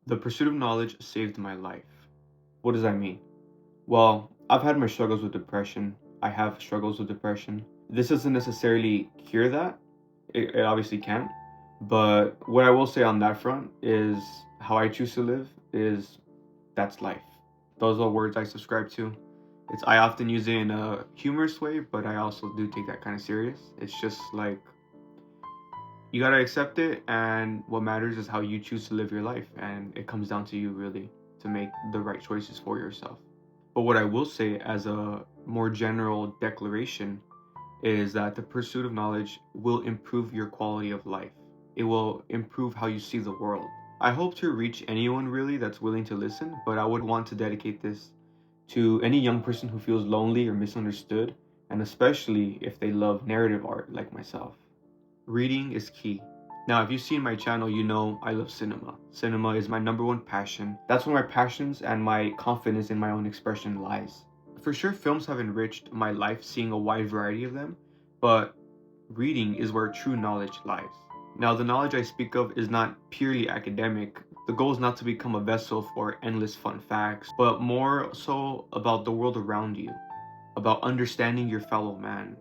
The pursuit of knowledge saved my life. What does that mean? Well, I've had my struggles with depression. I have struggles with depression. This doesn't necessarily cure that. It obviously can't. But what I will say on that front is how I choose to live is that's life. Those are words I subscribe to. I often use it in a humorous way, but I also do take that kind of serious. It's just like you gotta accept it, and what matters is how you choose to live your life, and it comes down to you really to make the right choices for yourself. But what I will say as a more general declaration is that the pursuit of knowledge will improve your quality of life. It will improve how you see the world. I hope to reach anyone really that's willing to listen, but I would want to dedicate this to any young person who feels lonely or misunderstood, and especially if they love narrative art like myself. Reading is key. Now, if you've seen my channel, you know I love cinema. Cinema is my number one passion. That's where my passions and my confidence in my own expression lies. For sure, films have enriched my life seeing a wide variety of them, but reading is where true knowledge lies. Now, the knowledge I speak of is not purely academic. The goal is not to become a vessel for endless fun facts, but more so about the world around you, about understanding your fellow man,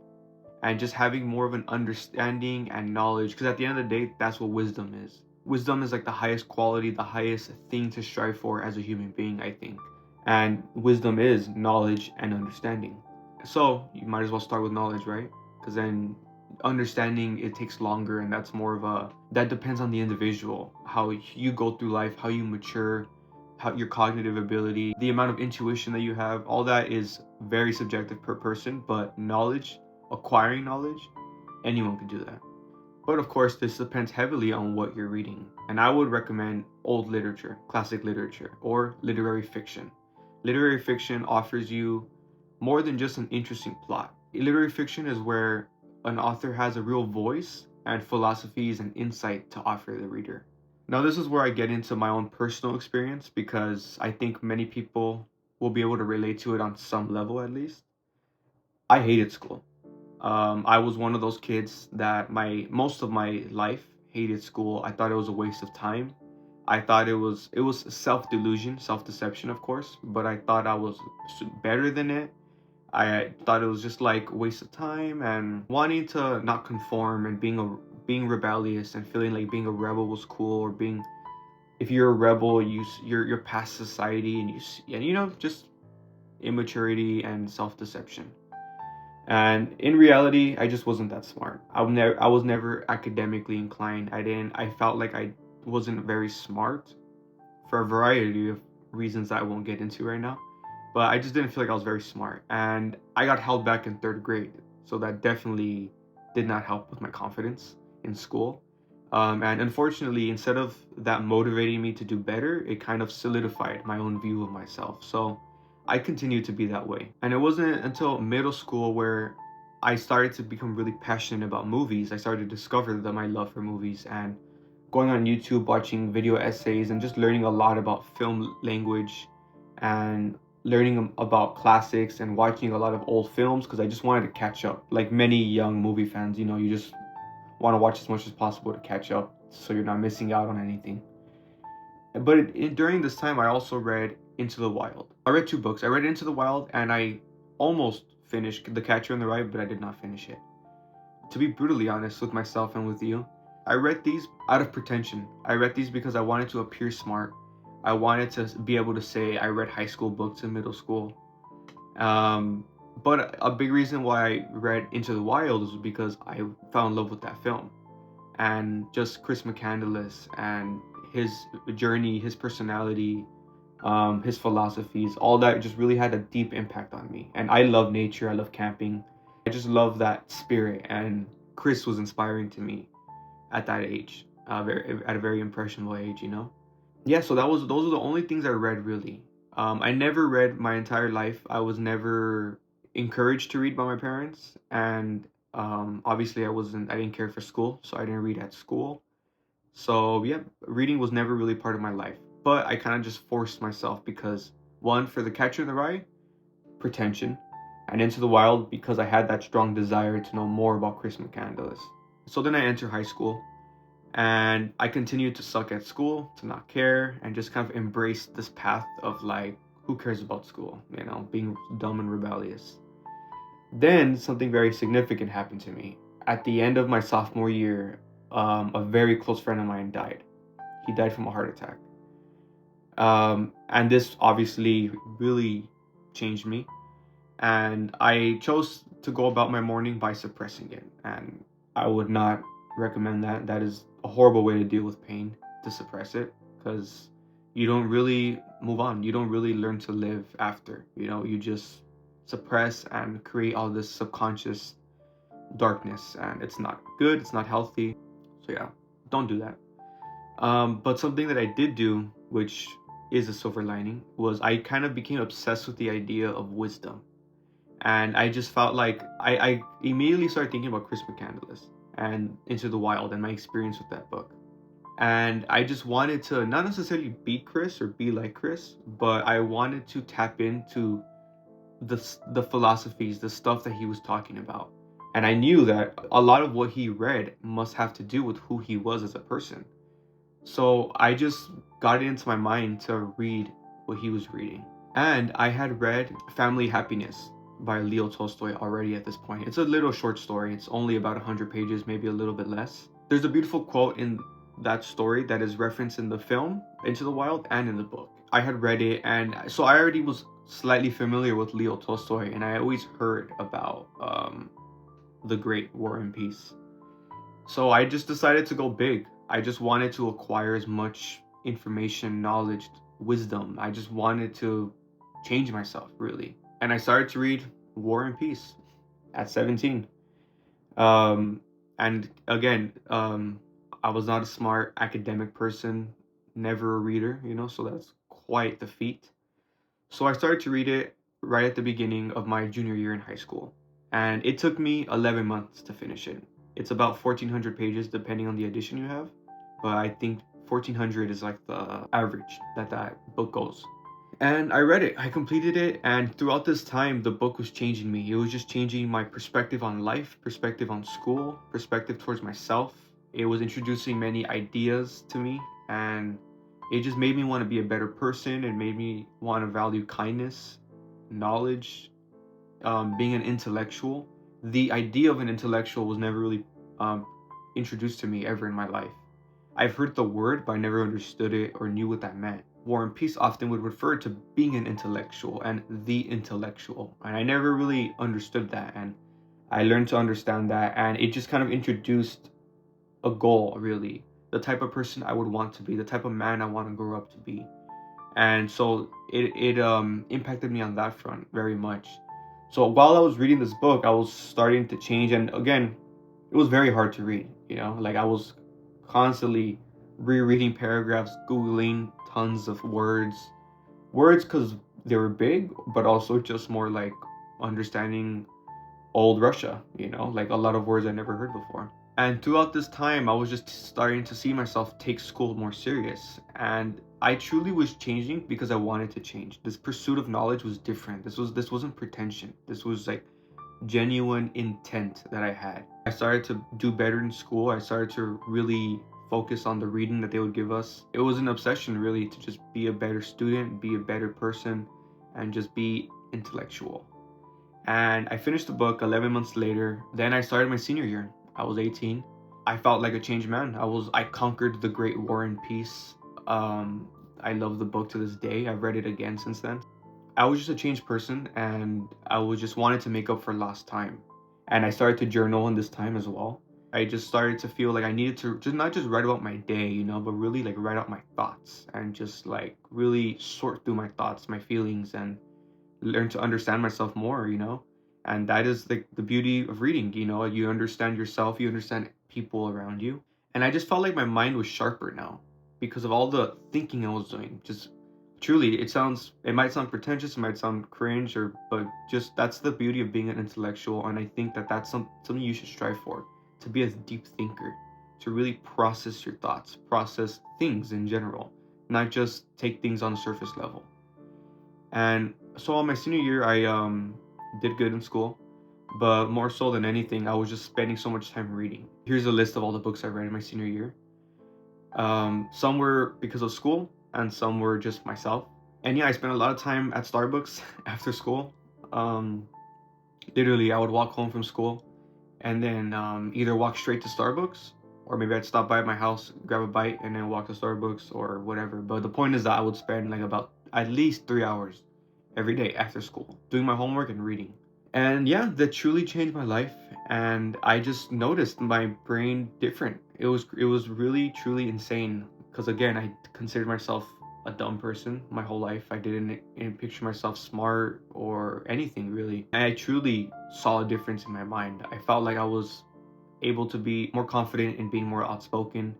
and just having more of an understanding and knowledge, because at the end of the day, that's what wisdom is. Wisdom is like the highest quality, the highest thing to strive for as a human being, I think. And wisdom is knowledge and understanding. So you might as well start with knowledge, right? Because then understanding, it takes longer, and that's more of a, that depends on the individual, how you go through life, how you mature, how your cognitive ability, the amount of intuition that you have, all that is very subjective per person. But knowledge, acquiring knowledge, anyone can do that. But of course, this depends heavily on what you're reading. And I would recommend old literature, classic literature, or literary fiction. Literary fiction offers you more than just an interesting plot. Literary fiction is where an author has a real voice and philosophies and insight to offer the reader. Now, this is where I get into my own personal experience, because I think many people will be able to relate to it on some level at least. I hated school. I was one of those kids that my most of my life hated school. I thought it was a waste of time. I thought it was self-delusion, self-deception, of course, but I thought I was better than it. I thought it was just like a waste of time, and wanting to not conform and being rebellious and feeling like being a rebel was cool, or being, if you're a rebel, you're past society, and just immaturity and self-deception. And in reality, I just wasn't that smart. I was never academically inclined. I felt like I wasn't very smart for a variety of reasons that I won't get into right now. But I just didn't feel like I was very smart. And I got held back in third grade. So that definitely did not help with my confidence in school. And unfortunately, instead of that motivating me to do better, it kind of solidified my own view of myself. So I continued to be that way. And it wasn't until middle school where I started to become really passionate about movies. I started to discover that my love for movies, and going on YouTube, watching video essays, and just learning a lot about film language, and learning about classics, and watching a lot of old films, because I just wanted to catch up. Like many young movie fans, you just want to watch as much as possible to catch up so you're not missing out on anything. But during this time, I also read Into the Wild. I read two books. I read Into the Wild, and I almost finished The Catcher in the Rye, but I did not finish it. To be brutally honest with myself and with you, I read these out of pretension. I read these because I wanted to appear smart. I wanted to be able to say I read high school books in middle school. But a big reason why I read Into the Wild was because I fell in love with that film, and just Chris McCandless and his journey, his personality, his philosophies, all that just really had a deep impact on me. And I love nature. I love camping. I just love that spirit. And Chris was inspiring to me at that age, at a very impressionable age. Yeah, so those are the only things I read really. I never read my entire life. I was never encouraged to read by my parents, and obviously I didn't care for school, so I didn't read at school. So yeah, reading was never really part of my life. But I kind of just forced myself because, one, for The Catcher in the Rye, Pretension, and Into the Wild, because I had that strong desire to know more about Chris McCandless. So then I enter high school, And I continued to suck at school, to not care, and just kind of embrace this path of like, who cares about school, being dumb and rebellious. Then something very significant happened to me. At the end of my sophomore year, a very close friend of mine died. He died from a heart attack. And this obviously really changed me. And I chose to go about my morning by suppressing it. And I would not recommend that. That is a horrible way to deal with pain, to suppress it, because you don't really move on. You don't really learn to live after. You just suppress and create all this subconscious darkness, and it's not good. It's not healthy. So yeah, don't do that. But something that I did do, which is a silver lining, was I kind of became obsessed with the idea of wisdom. And I just felt like I immediately started thinking about Chris McCandless and Into the Wild and my experience with that book. And I just wanted to not necessarily be Chris or be like Chris, but I wanted to tap into the philosophies, the stuff that he was talking about. And I knew that a lot of what he read must have to do with who he was as a person. So I just got it into my mind to read what he was reading. And I had read Family Happiness by Leo Tolstoy already at this point. It's a little short story. It's only about 100 pages, maybe a little bit less. There's a beautiful quote in that story that is referenced in the film Into the Wild and in the book. I had read it, and so I already was slightly familiar with Leo Tolstoy, and I always heard about the Great War and Peace. So I just decided to go big. I just wanted to acquire as much information, knowledge, wisdom. I just wanted to change myself, really. And I started to read War and Peace at 17. And again, I was not a smart academic person, never a reader, so that's quite the feat. So I started to read it right at the beginning of my junior year in high school. And it took me 11 months to finish it. It's about 1,400 pages depending on the edition you have. But I think 1,400 is like the average that book goes. And I read it, I completed it, and throughout this time, the book was changing me. It was just changing my perspective on life, perspective on school, perspective towards myself. It was introducing many ideas to me, and it just made me want to be a better person. It made me want to value kindness, knowledge, being an intellectual. The idea of an intellectual was never really introduced to me ever in my life. I've heard the word, but I never understood it or knew what that meant. War and Peace often would refer to being an intellectual and the intellectual, and I never really understood that, and I learned to understand that, and it just kind of introduced a goal, really, the type of person I would want to be, the type of man I want to grow up to be. And so it impacted me on that front very much. So while I was reading this book, I was starting to change, and again, it was very hard to read, like I was constantly rereading paragraphs, googling tons of words because they were big, but also just more like understanding old Russia, like a lot of words I never heard before. And throughout this time, I was just starting to see myself take school more serious, and I truly was changing because I wanted to change. This pursuit of knowledge was different. This wasn't pretension. This was like genuine intent that I had. I started to do better in school. I started to really focus on the reading that they would give us. It was an obsession, really, to just be a better student, be a better person, and just be intellectual. And I finished the book 11 months later. Then I started my senior year. I was 18. I felt like a changed man. I conquered the Great War and Peace. I love the book to this day. I've read it again since then. I was just a changed person, and I was just wanted to make up for lost time. And I started to journal in this time as well. I just started to feel like I needed to just not just write about my day, but really like write out my thoughts and just like really sort through my thoughts, my feelings, and learn to understand myself more, And that is like the beauty of reading, you understand yourself, you understand people around you. And I just felt like my mind was sharper now because of all the thinking I was doing. Just truly, it might sound pretentious, it might sound cringe, but just that's the beauty of being an intellectual. And I think that that's something you should strive for, to be a deep thinker, to really process your thoughts, process things in general, not just take things on a surface level. And so on my senior year, I did good in school, but more so than anything, I was just spending so much time reading. Here's a list of all the books I read in my senior year. Some were because of school, and some were just myself. And yeah, I spent a lot of time at Starbucks after school. Um, Literally, I would walk home from school and then either walk straight to Starbucks, or maybe I'd stop by at my house, grab a bite, and then walk to Starbucks or whatever. But the point is that I would spend like about at least 3 hours every day after school doing my homework and reading. And yeah, that truly changed my life. And I just noticed my brain different. It was really truly insane. Because again, I considered myself a dumb person my whole life. I didn't picture myself smart or anything really. And I truly saw a difference in my mind. I felt like I was able to be more confident in being more outspoken,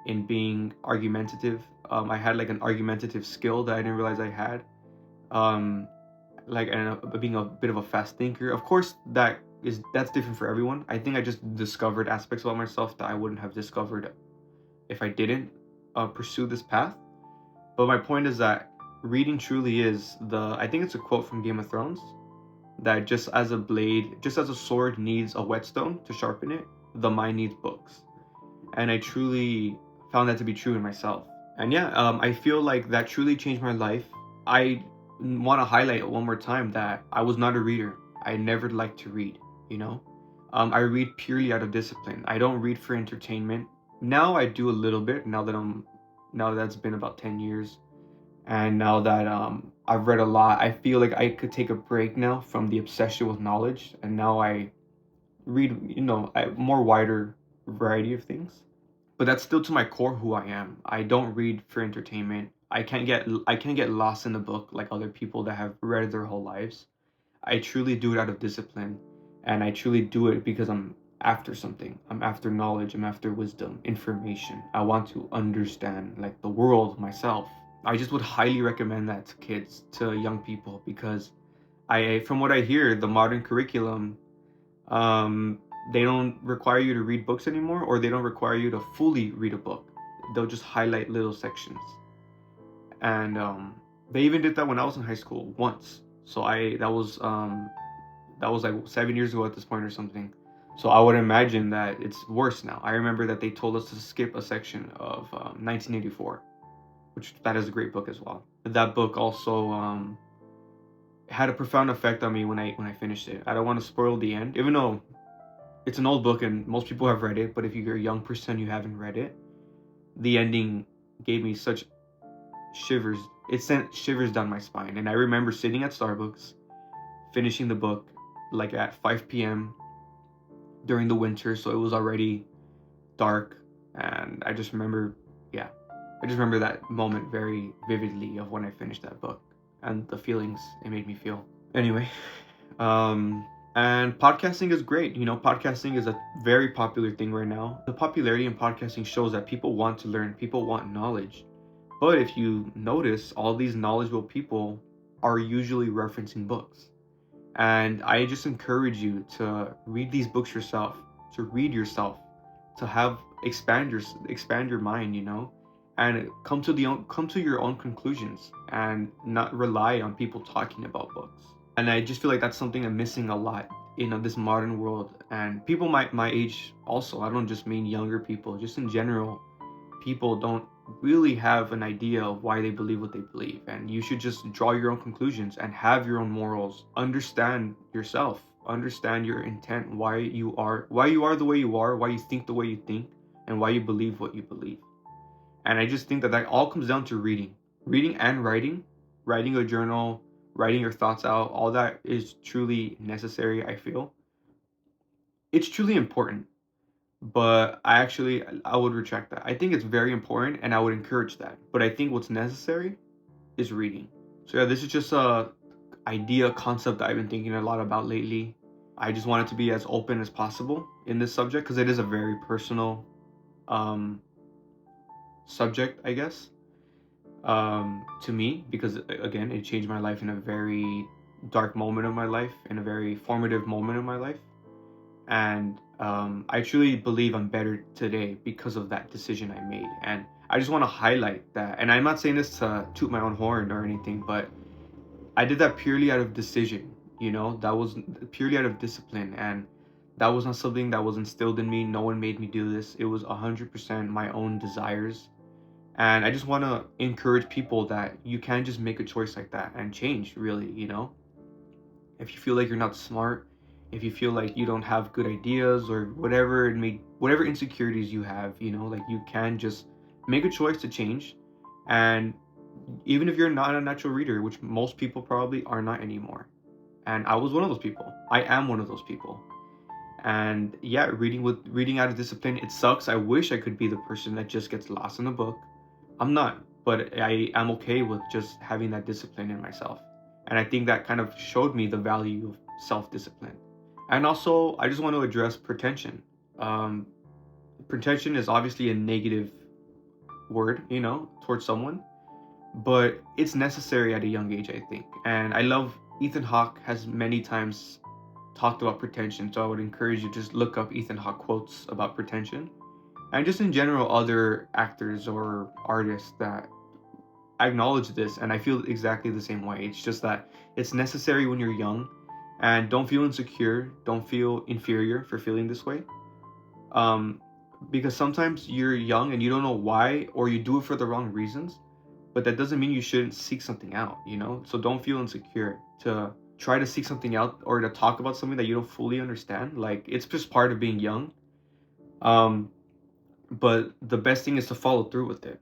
in being argumentative. I had like an argumentative skill that I didn't realize I had. Um, like and being a bit of a fast thinker. Of course, that's different for everyone. I think I just discovered aspects about myself that I wouldn't have discovered if I didn't pursue this path. But my point is that reading truly is the. I think it's a quote from Game of Thrones that just as a sword needs a whetstone to sharpen it, the mind needs books. And I truly found that to be true in myself. And yeah, I feel like that truly changed my life. I want to highlight one more time that I was not a reader. I never liked to read, you know? I read purely out of discipline. I don't read for entertainment. Now I do a little bit, now that's been about 10 years. And now that I've read a lot, I feel like I could take a break now from the obsession with knowledge. And now I read, a more wider variety of things. But that's still to my core who I am. I don't read for entertainment. I can't get lost in the book like other people that have read their whole lives. I truly do it out of discipline, and I truly do it because I'm after something. I'm after knowledge, I'm after wisdom, information. I want to understand like the world myself. I just would highly recommend that to kids, to young people, because I from what I hear, the modern curriculum, um, they don't require you to read books anymore, or they don't require you to fully read a book. They'll just highlight little sections. And they even did that when I was in high school once. So I that was like 7 years ago at this point or something. So I would imagine that it's worse now. I remember that they told us to skip a section of 1984, which that is a great book as well. That book also had a profound effect on me when I finished it. I don't want to spoil the end, even though it's an old book and most people have read it. But if you're a young person, you haven't read it. The ending gave me such shivers. It sent shivers down my spine. And I remember sitting at Starbucks, finishing the book like at 5 p.m. during the winter, so it was already dark. And I just remember that moment very vividly of when I finished that book and the feelings it made me feel. Anyway, and podcasting is great. Podcasting is a very popular thing right now. The popularity in podcasting shows that people want to learn, people want knowledge. But if you notice, all these knowledgeable people are usually referencing books. And I just encourage you to read these books yourself, to read yourself, to expand your mind, and come to your own conclusions and not rely on people talking about books. And I just feel like that's something I'm missing a lot in this modern world. And people my age also, I don't just mean younger people, just in general, people don't really have an idea of why they believe what they believe. And you should just draw your own conclusions and have your own morals. Understand yourself, understand your intent, why you are the way you are, why you think the way you think, and why you believe what you believe. And I just think that all comes down to reading and writing a journal, writing your thoughts out. All that is truly necessary. I feel it's truly important. But I would retract that. I think it's very important and I would encourage that. But I think what's necessary is reading. So yeah, this is just a concept that I've been thinking a lot about lately. I just want it to be as open as possible in this subject because it is a very personal subject, I guess, to me, because again, it changed my life in a very dark moment of my life, in a very formative moment of my life. And I truly believe I'm better today because of that decision I made. And I just want to highlight that. And I'm not saying this to toot my own horn or anything, but I did that purely out of decision. That was purely out of discipline. And that was not something that was instilled in me. No one made me do this. It was 100% my own desires And I just want to encourage people that you can just make a choice like that and change, really, you know? If you feel like you're not smart, if you feel like you don't have good ideas or whatever it may, whatever insecurities you have, you know, like you can just make a choice to change. And even if you're not a natural reader, which most people probably are not anymore. And I was one of those people. I am one of those people. And yeah, reading out of discipline, it sucks. I wish I could be the person that just gets lost in a book. I'm not, but I am okay with just having that discipline in myself. And I think that kind of showed me the value of self-discipline. And also, I just want to address pretension. Um, Pretension is obviously a negative word, you know, towards someone, but it's necessary at a young age, I think. And I love Ethan Hawke has many times talked about pretension, so I would encourage you to just look up Ethan Hawke quotes about pretension, and just in general other actors or artists that acknowledge this. And I feel exactly the same way. It's just that it's necessary when you're young, and don't feel insecure, don't feel inferior for feeling this way. um because sometimes you're young and you don't know why, or you do it for the wrong reasons, but that doesn't mean you shouldn't seek something out, you know? So don't feel insecure to try to seek something out or to talk about something that you don't fully understand. Like, it's just part of being young. um but the best thing is to follow through with it,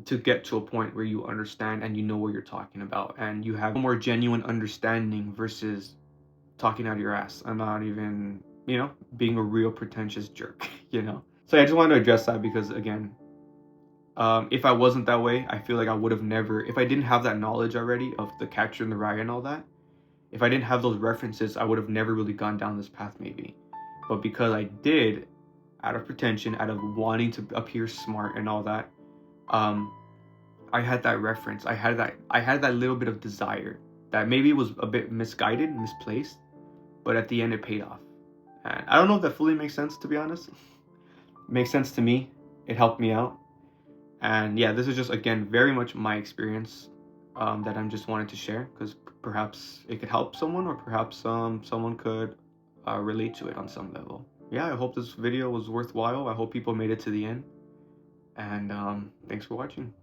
to get to a point where you understand and you know what you're talking about and you have a more genuine understanding versus talking out of your ass and not even, you know, being a real pretentious jerk, you know? So I just wanted to address that because, again, if I wasn't that way, I feel like I would have never, if I didn't have that knowledge already of the Catcher in the Rye and all that, if I didn't have those references, I would have never really gone down this path, maybe. But because I did, out of pretension, out of wanting to appear smart and all that, um, I had that reference. I had that little bit of desire that maybe was a bit misguided, misplaced, but at the end it paid off. And I don't know if that fully makes sense, to be honest. It makes sense to me. It helped me out. And yeah, this is just, again, very much my experience, that I'm just wanting to share because perhaps it could help someone, or perhaps someone could relate to it on some level. Yeah, I hope this video was worthwhile. I hope people made it to the end. And thanks for watching.